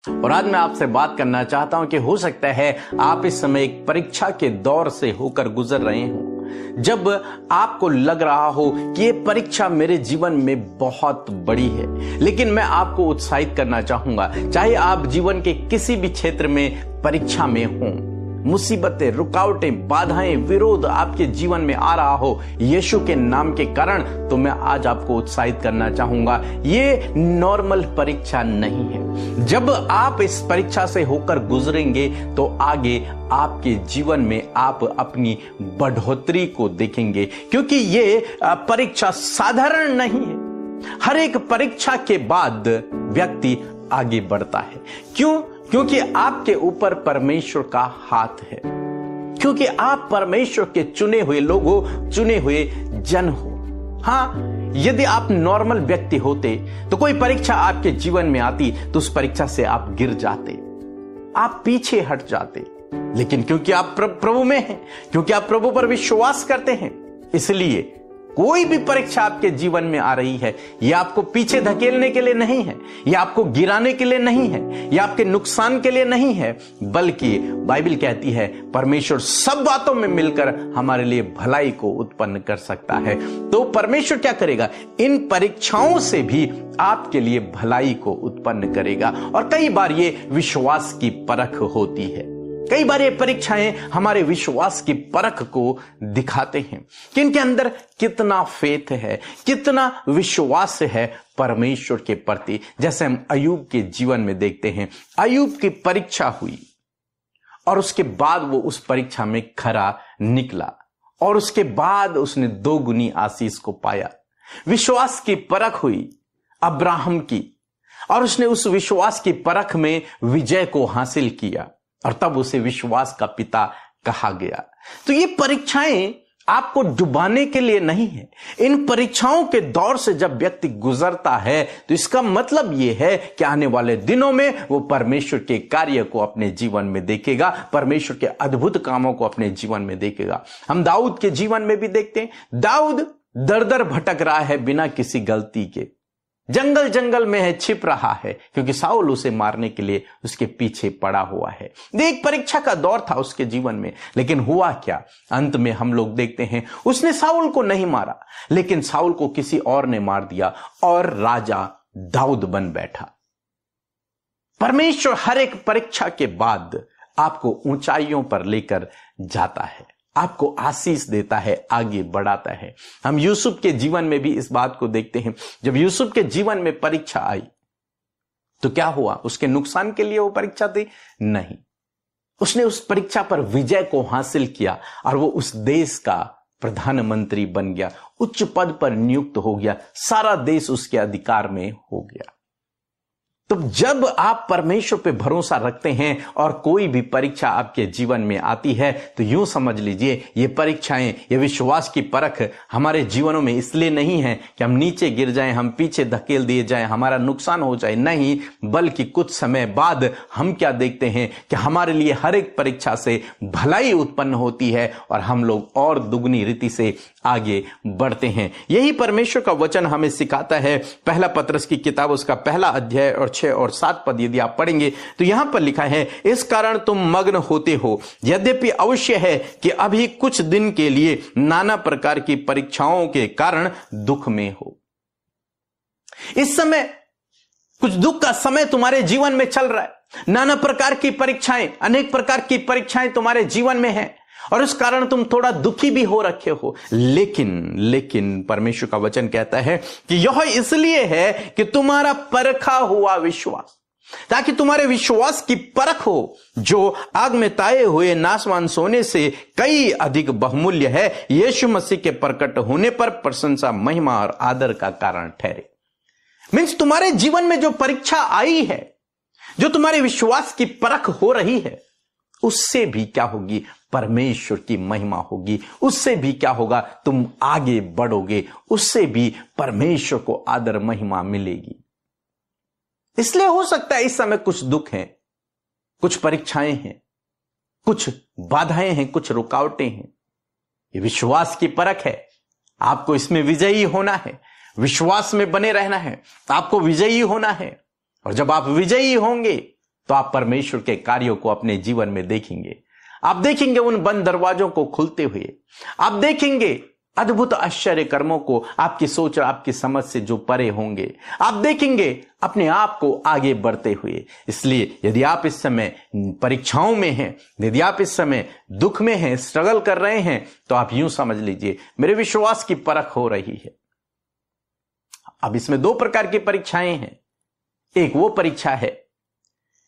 और आज मैं आपसे बात करना चाहता हूं कि हो सकता है आप इस समय एक परीक्षा के दौर से होकर गुजर रहे हो, जब आपको लग रहा हो कि ये परीक्षा मेरे जीवन में बहुत बड़ी है। लेकिन मैं आपको उत्साहित करना चाहूंगा, चाहे आप जीवन के किसी भी क्षेत्र में परीक्षा में हो, मुसीबतें, रुकावटें, बाधाएं, विरोध आपके जीवन में आ रहा हो यीशु के नाम के कारण, तो मैं आज आपको उत्साहित करना चाहूंगा, ये नॉर्मल परीक्षा नहीं है। जब आप इस परीक्षा से होकर गुजरेंगे तो आगे आपके जीवन में आप अपनी बढ़ोतरी को देखेंगे, क्योंकि ये परीक्षा साधारण नहीं है। हर एक परीक्षा के बाद व्यक्ति आगे बढ़ता है। क्यों? क्योंकि आपके ऊपर परमेश्वर का हाथ है, क्योंकि आप परमेश्वर के चुने हुए लोग हो, चुने हुए जन हो। हां, यदि आप नॉर्मल व्यक्ति होते तो कोई परीक्षा आपके जीवन में आती तो उस परीक्षा से आप गिर जाते, आप पीछे हट जाते। लेकिन क्योंकि आप प्रभु में हैं, क्योंकि आप प्रभु पर विश्वास करते हैं, इसलिए कोई भी परीक्षा आपके जीवन में आ रही है, यह आपको पीछे धकेलने के लिए नहीं है, यह आपको गिराने के लिए नहीं है, यह आपके नुकसान के लिए नहीं है, बल्कि बाइबल कहती है परमेश्वर सब बातों में मिलकर हमारे लिए भलाई को उत्पन्न कर सकता है। तो परमेश्वर क्या करेगा? इन परीक्षाओं से भी आपके लिए भलाई को उत्पन्न करेगा। और कई बार ये विश्वास की परख होती है, कई बार ये परीक्षाएं हमारे विश्वास की परख को दिखाते हैं कि इनके अंदर कितना फेथ है, कितना विश्वास है परमेश्वर के प्रति। जैसे हम अय्यूब के जीवन में देखते हैं, अय्यूब की परीक्षा हुई और उसके बाद वो उस परीक्षा में खरा निकला और उसके बाद उसने 2 गुनी आशीष को पाया। विश्वास की परख हुई अब्राहम की और उसने उस विश्वास की परख में विजय को हासिल किया और तब उसे विश्वास का पिता कहा गया। तो ये परीक्षाएं आपको डुबाने के लिए नहीं है। इन परीक्षाओं के दौर से जब व्यक्ति गुजरता है तो इसका मतलब यह है कि आने वाले दिनों में वो परमेश्वर के कार्य को अपने जीवन में देखेगा, परमेश्वर के अद्भुत कामों को अपने जीवन में देखेगा। हम दाऊद के जीवन में भी देखते हैं, दाऊद दर दर भटक रहा है बिना किसी गलती के, जंगल जंगल में है, छिप रहा है, क्योंकि साउल उसे मारने के लिए उसके पीछे पड़ा हुआ है। एक परीक्षा का दौर था उसके जीवन में, लेकिन हुआ क्या? अंत में हम लोग देखते हैं उसने साउल को नहीं मारा, लेकिन साउल को किसी और ने मार दिया और राजा दाऊद बन बैठा। परमेश्वर हर एक परीक्षा के बाद आपको ऊंचाइयों पर लेकर जाता है, आपको आशीष देता है, आगे बढ़ाता है। हम यूसुफ के जीवन में भी इस बात को देखते हैं। जब यूसुफ के जीवन में परीक्षा आई तो क्या हुआ? उसके नुकसान के लिए वो परीक्षा थी? नहीं, उसने उस परीक्षा पर विजय को हासिल किया और वो उस देश का प्रधानमंत्री बन गया, उच्च पद पर नियुक्त हो गया, सारा देश उसके अधिकार में हो गया। तो जब आप परमेश्वर पे भरोसा रखते हैं और कोई भी परीक्षा आपके जीवन में आती है तो यूं समझ लीजिए ये परीक्षाएं, ये विश्वास की परख हमारे जीवनों में इसलिए नहीं है कि हम नीचे गिर जाएं, हम पीछे धकेल दिए जाएं, हमारा नुकसान हो जाए, नहीं, बल्कि कुछ समय बाद हम क्या देखते हैं कि हमारे लिए हर एक परीक्षा से भलाई उत्पन्न होती है और हम लोग और दुगनी रीति से आगे बढ़ते हैं। यही परमेश्वर का वचन हमें सिखाता है। पहला पत्रस की किताब उसका 1 अध्याय और 6 और 7 पद यदि आप पढ़ेंगे तो यहां पर लिखा है, इस कारण तुम मग्न होते हो, यद्यपि अवश्य है कि अभी कुछ दिन के लिए नाना प्रकार की परीक्षाओं के कारण दुख में हो। इस समय कुछ दुख का समय तुम्हारे जीवन में चल रहा है, नाना प्रकार की परीक्षाएं, अनेक प्रकार की परीक्षाएं तुम्हारे जीवन में हैं और इस कारण तुम थोड़ा दुखी भी हो रखे हो। लेकिन परमेश्वर का वचन कहता है कि यह इसलिए है कि तुम्हारा परखा हुआ विश्वास, ताकि तुम्हारे विश्वास की परख हो, जो आग में ताए हुए नाशवान सोने से कई अधिक बहुमूल्य है, यीशु मसीह के प्रकट होने पर प्रशंसा, महिमा और आदर का कारण ठहरे। मीन्स तुम्हारे जीवन में जो परीक्षा आई है, जो तुम्हारे विश्वास की परख हो रही है, उससे भी क्या होगी? परमेश्वर की महिमा होगी। उससे भी क्या होगा? तुम आगे बढ़ोगे, उससे भी परमेश्वर को आदर महिमा मिलेगी। इसलिए हो सकता है इस समय कुछ दुख हैं, कुछ परीक्षाएं हैं, कुछ बाधाएं हैं, कुछ रुकावटें हैं। ये विश्वास की परख है, आपको इसमें विजयी होना है, विश्वास में बने रहना है, आपको विजयी होना है। और जब आप विजयी होंगे तो आप परमेश्वर के कार्यों को अपने जीवन में देखेंगे। आप देखेंगे उन बंद दरवाजों को खुलते हुए, आप देखेंगे अद्भुत आश्चर्य कर्मों को आपकी सोच और आपकी समझ से जो परे होंगे। आप देखेंगे अपने आप को आगे बढ़ते हुए। इसलिए यदि आप इस समय परीक्षाओं में हैं, यदि आप इस समय दुख में हैं, स्ट्रगल कर रहे हैं, तो आप यूं समझ लीजिए मेरे विश्वास की परख हो रही है। अब इसमें दो प्रकार की परीक्षाएं हैं। एक वो परीक्षा है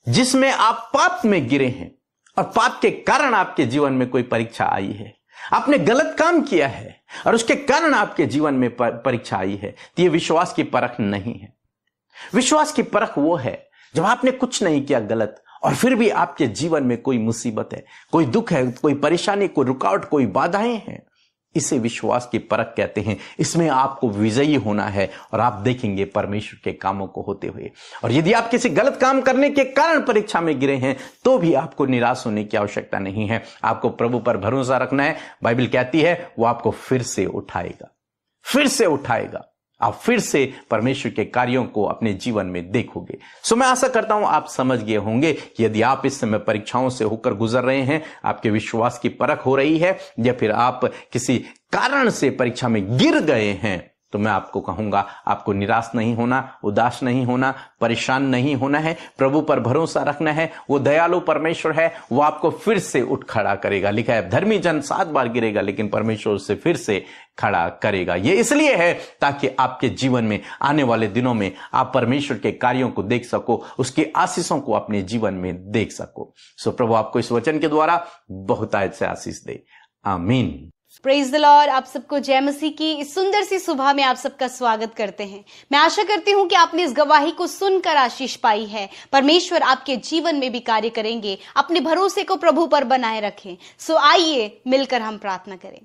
जिसमें आप पाप में गिरे हैं और पाप के कारण आपके जीवन में कोई परीक्षा आई है, आपने गलत काम किया है और उसके कारण आपके जीवन में परीक्षा आई है, तो यह विश्वास की परख नहीं है। विश्वास की परख वो है जब आपने कुछ नहीं किया गलत और फिर भी आपके जीवन में कोई मुसीबत है, कोई दुख है, कोई परेशानी, कोई रुकावट, कोई बाधाएं हैं। इसे विश्वास की परख कहते हैं। इसमें आपको विजयी होना है और आप देखेंगे परमेश्वर के कामों को होते हुए। और यदि आप किसी गलत काम करने के कारण परीक्षा में गिरे हैं तो भी आपको निराश होने की आवश्यकता नहीं है। आपको प्रभु पर भरोसा रखना है। बाइबल कहती है वो आपको फिर से उठाएगा, फिर से उठाएगा। आप फिर से परमेश्वर के कार्यों को अपने जीवन में देखोगे। सो मैं आशा करता हूं आप समझ गए होंगे कि यदि आप इस समय परीक्षाओं से होकर गुजर रहे हैं, आपके विश्वास की परख हो रही है, या फिर आप किसी कारण से परीक्षा में गिर गए हैं, तो मैं आपको कहूंगा आपको निराश नहीं होना, उदास नहीं होना, परेशान नहीं होना है। प्रभु पर भरोसा रखना है। वो दयालु परमेश्वर है, वो आपको फिर से उठ खड़ा करेगा। लिखा है धर्मी जन 7 बार गिरेगा लेकिन परमेश्वर उससे फिर से खड़ा करेगा। ये इसलिए है ताकि आपके जीवन में आने वाले दिनों में आप परमेश्वर के कार्यों को देख सको, उसकी आशीषों को अपने जीवन में देख सको। सो प्रभु आपको इस वचन के द्वारा बहुतायत से आशीष दे। आमीन। Praise the Lord. आप सबको जय मसीह की इस सुंदर सी सुबह में आप सबका स्वागत करते हैं। मैं आशा करती हूं कि आपने इस गवाही को सुनकर आशीष पाई है। परमेश्वर आपके जीवन में भी कार्य करेंगे। अपने भरोसे को प्रभु पर बनाए रखें। सो आइए मिलकर हम प्रार्थना करें।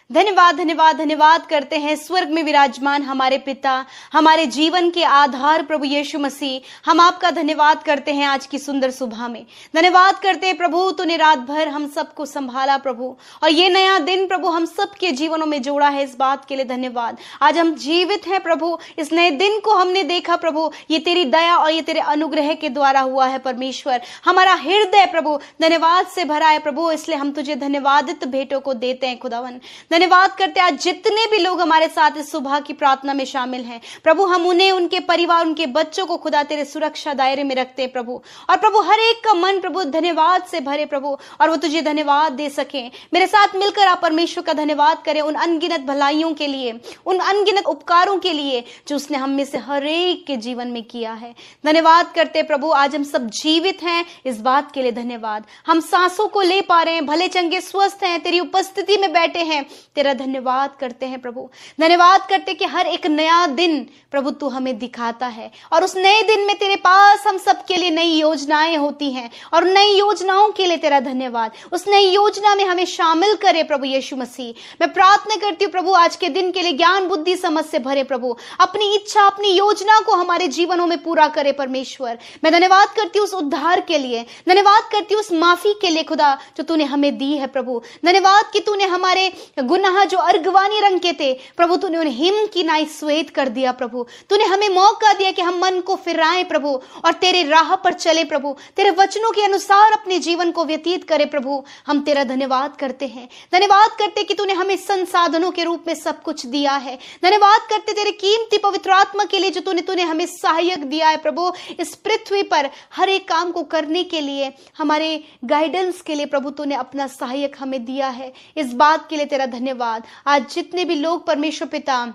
धन्यवाद धन्यवाद धन्यवाद करते हैं स्वर्ग में विराजमान हमारे पिता, हमारे जीवन के आधार प्रभु यीशु मसीह। हम आपका धन्यवाद करते हैं आज की सुंदर सुबह में। धन्यवाद करते हैं प्रभु, तूने रात भर हम सबको संभाला प्रभु, और ये नया दिन प्रभु हम सबके जीवनों में जोड़ा है। इस बात के लिए धन्यवाद। आज हम जीवित हैं प्रभु, इस नए दिन को हमने देखा प्रभु, ये तेरी दया और ये तेरे अनुग्रह के द्वारा हुआ है परमेश्वर। हमारा हृदय प्रभु धन्यवाद से भरा है प्रभु, इसलिए हम तुझे धन्यवादित भेंटों को देते हैं खुदावन। धन्यवाद करते हैं आज जितने भी लोग हमारे साथ इस सुबह की प्रार्थना में शामिल हैं प्रभु, हम उन्हें, उनके परिवार, उनके बच्चों को खुदा तेरे सुरक्षा दायरे में रखते हैं प्रभु। और प्रभु हर एक का मन प्रभु धन्यवाद से भरे प्रभु, और वो तुझे धन्यवाद दे सके। मेरे साथ मिलकर आप परमेश्वर का धन्यवाद करें उन अनगिनत भलाइयों के लिए, उन अनगिनत उपकारों के लिए जो उसने हम में से हर एक के जीवन में किया है। धन्यवाद करते प्रभु, आज हम सब जीवित हैं, इस बात के लिए धन्यवाद। हम सांसों को ले पा रहे हैं, भले चंगे स्वस्थ हैं, तेरी उपस्थिति में बैठे हैं, तेरा धन्यवाद करते हैं प्रभु। धन्यवाद करते कि हर एक नया दिन प्रभु तू हमें दिखाता है, और उस नए दिन में तेरे पास हम सबके लिए नई योजनाएं होती हैं, और नई योजनाओं के लिए तेरा धन्यवाद। उस नई योजना में हमें शामिल करे प्रभु यीशु मसीह। मैं प्रार्थना करती हूँ प्रभु आज के दिन के लिए ज्ञान बुद्धि समझ से भरे प्रभु, अपनी इच्छा अपनी योजना को हमारे जीवनों में पूरा करे परमेश्वर। मैं धन्यवाद करती हूँ उस उद्धार के लिए, धन्यवाद करती हूँ उस माफी के लिए खुदा जो तूने हमें दी है प्रभु। धन्यवाद कि तूने हमारे गुनाह जो अर्गवानी रंग के थे प्रभु, तूने उन्हें हिम की नाई श्वेत कर दिया प्रभु। तूने हमें मौका दिया कि हम मन को फिराएं प्रभु और तेरे राह पर चले प्रभु, तेरे वचनों के अनुसार अपने जीवन को व्यतीत करें प्रभु। हम तेरा धन्यवाद करते हैं। धन्यवाद करते कि तूने हमें संसाधनों के रूप में सब कुछ दिया है। धन्यवाद करते तेरे कीमती पवित्र आत्मा के लिए जो तूने हमें सहायक दिया है प्रभु, इस पृथ्वी पर हर एक काम को करने के लिए, हमारे गाइडेंस के लिए प्रभु तूने अपना सहायक हमें दिया है। इस बात के लिए तेरा धन्यवाद। आज जितने भी लोग परमेश्वर पिता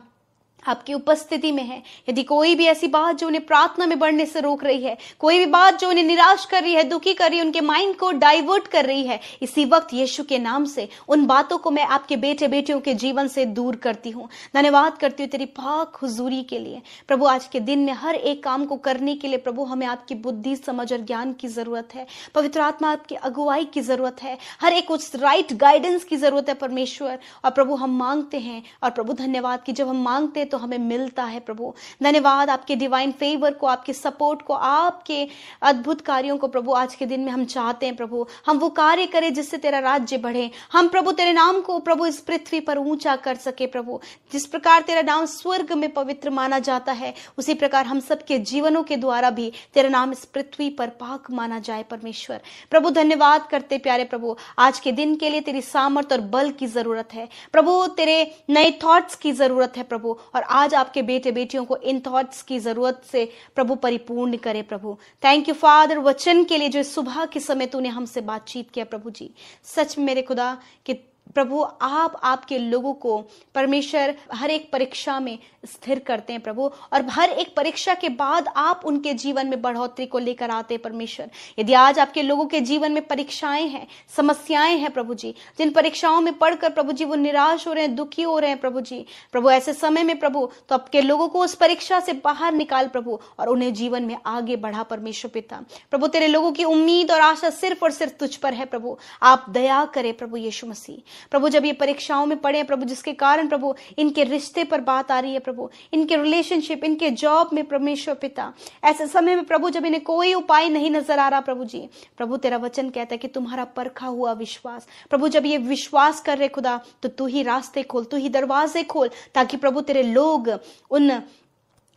आपकी उपस्थिति में है, यदि कोई भी ऐसी बात जो उन्हें प्रार्थना में बढ़ने से रोक रही है, कोई भी बात जो उन्हें निराश कर रही है, दुखी कर रही है, उनके माइंड को डाइवर्ट कर रही है, इसी वक्त यीशु के नाम से उन बातों को मैं आपके बेटे बेटियों के जीवन से दूर करती हूँ। धन्यवाद करती हूँ तेरी पाक हुजूरी के लिए प्रभु। आज के दिन में हर एक काम को करने के लिए प्रभु हमें आपकी बुद्धि समझ और ज्ञान की जरूरत है। पवित्र आत्मा आपकी अगुवाई की जरूरत है, हर एक उस राइट गाइडेंस की जरूरत है परमेश्वर। और प्रभु हम मांगते हैं, और प्रभु धन्यवाद कि जब हम मांगते हैं तो हमें मिलता है प्रभु। धन्यवाद आपके डिवाइन फेवर को, आपके सपोर्ट को, आपके अद्भुत कार्यों को प्रभु आज के दिन में हम चाहते हैं प्रभु। हम वो कार्य करें जिससे तेरा राज्य बढ़े। हम प्रभु तेरे नाम को प्रभु इस पृथ्वी पर ऊंचा कर सके प्रभु। जिस प्रकार तेरा नाम स्वर्ग में पवित्र माना जाता है, उसी प्रकार हम सबके जीवनों के द्वारा भी तेरा नाम इस पृथ्वी पर पाक माना जाए परमेश्वर। प्रभु धन्यवाद करते प्यारे प्रभु, आज के दिन के लिए तेरी सामर्थ और बल की जरूरत है प्रभु, तेरे नए थॉट्स की जरूरत है प्रभु। और आज आपके बेटे बेटियों को इन थॉट्स की जरूरत से प्रभु परिपूर्ण करे प्रभु। थैंक यू फादर वचन के लिए जो सुबह के समय तूने हमसे बातचीत किया प्रभु जी। सच में मेरे खुदा कि प्रभु आप आपके लोगों को परमेश्वर हर एक परीक्षा में स्थिर करते हैं प्रभु, और हर एक परीक्षा के बाद आप उनके जीवन में बढ़ोतरी को लेकर आते हैं परमेश्वर। यदि आज आपके लोगों के जीवन में परीक्षाएं हैं, समस्याएं हैं प्रभु जी, जिन परीक्षाओं में पढ़कर प्रभु जी वो निराश हो रहे हैं, दुखी हो रहे हैं प्रभु जी, प्रभु ऐसे समय में प्रभु तो आपके लोगों को उस परीक्षा से बाहर निकाल प्रभु और उन्हें जीवन में आगे बढ़ा परमेश्वर पिता। प्रभु तेरे लोगों की उम्मीद और आशा सिर्फ और सिर्फ तुझ पर है प्रभु। आप दया करे प्रभु यीशु मसीह। प्रभु जब ये परीक्षाओं में पड़े प्रभु, जिसके कारण प्रभु इनके रिश्ते पर बात आ रही है प्रभु, इनके रिलेशनशिप, इनके जॉब में परमेश्वर पिता, ऐसे समय में प्रभु जब इन्हें कोई उपाय नहीं नजर आ रहा प्रभु जी, प्रभु तेरा वचन कहता है कि तुम्हारा परखा हुआ विश्वास, प्रभु जब ये विश्वास कर रहे खुदा तो तू ही रास्ते खोल, तू ही दरवाजे खोल, ताकि प्रभु तेरे लोग उन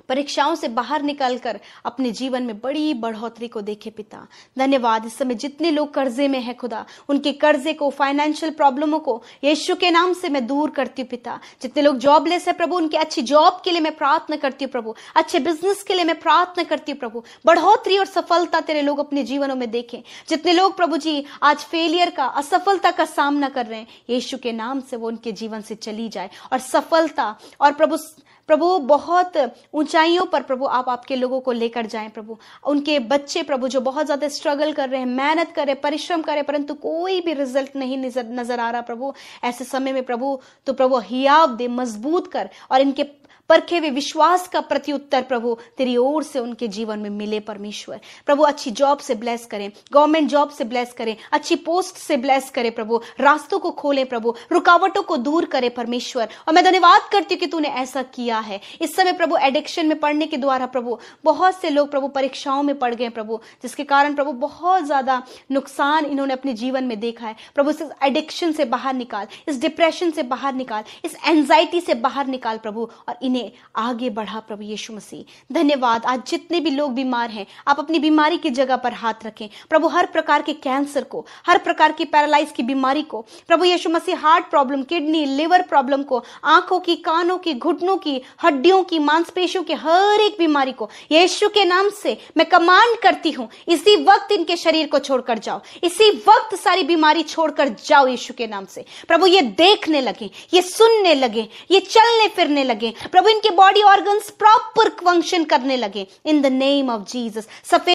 परीक्षाओं से बाहर निकलकर अपने जीवन में बड़ी बढ़ोतरी को देखे पिता। धन्यवाद। इस समय जितने लोग कर्जे में है खुदा, उनके कर्जे को, फाइनेंशियल प्रॉब्लमों को यीशु के नाम से मैं दूर करती हूँ पिता। जितने लोग जॉबलेस है प्रभु, उनकी अच्छी जॉब के लिए मैं प्रार्थना करती हूँ प्रभु, अच्छे बिजनेस के लिए मैं प्रार्थना करती हूँ प्रभु, बढ़ोतरी और सफलता तेरे लोग अपने जीवनों में देखें। जितने लोग प्रभु जी आज फेलियर का, असफलता का सामना कर रहे हैं, यीशु के नाम से वो उनके जीवन से चली जाए और सफलता और प्रभु बहुत ऊंचाइयों पर प्रभु आप आपके लोगों को लेकर जाएं प्रभु। उनके बच्चे प्रभु जो बहुत ज्यादा स्ट्रगल कर रहे हैं, मेहनत कर रहे हैं, परिश्रम कर रहे हैं, परंतु कोई भी रिजल्ट नहीं नजर आ रहा प्रभु, ऐसे समय में प्रभु तो प्रभु हियाव दे, मजबूत कर और इनके परखे हुए विश्वास का प्रत्युत्तर प्रभु तेरी ओर से उनके जीवन में मिले परमेश्वर। प्रभु अच्छी जॉब से ब्लेस करें, गवर्नमेंट जॉब से ब्लेस करें, अच्छी पोस्ट से ब्लेस करें प्रभु, रास्तों को खोलें प्रभु, रुकावटों को दूर करें परमेश्वर। और मैं धन्यवाद करती हूँ कि तूने ऐसा किया है। इस समय प्रभु एडिक्शन में पढ़ने के द्वारा प्रभु बहुत से लोग प्रभु परीक्षाओं में पड़ गए प्रभु, जिसके कारण प्रभु बहुत ज्यादा नुकसान इन्होंने अपने जीवन में देखा है प्रभु। इस एडिक्शन से बाहर निकाल, इस डिप्रेशन से बाहर निकाल, इस एंजाइटी से बाहर निकाल प्रभु और इन्हें आगे बढ़ा प्रभु यीशु मसीह। धन्यवाद। आज जितने भी लोग बीमार हैं, आप अपनी बीमारी की जगह पर हाथ रखें प्रभु। हर प्रकार के कैंसर को, हर प्रकार की पैरालाइज की बीमारी को प्रभु Yeshu Masih, heart problem, kidney, liver problem को, आंखों की, कानों की, घुटनों की, हड्डियों की, मांसपेशियों की हर एक बीमारी को यीशु के नाम से मैं कमांड करती हूं, इसी वक्त इनके शरीर को छोड़कर जाओ, इसी वक्त सारी बीमारी छोड़कर जाओ यीशु के नाम से प्रभु। ये देखने लगे, ये सुनने लगे, ये चलने फिरने लगे प्रभु, इनके बॉडी ऑर्गन्स प्रॉपर फंक्शन करने लगे in the name of Jesus. सफेद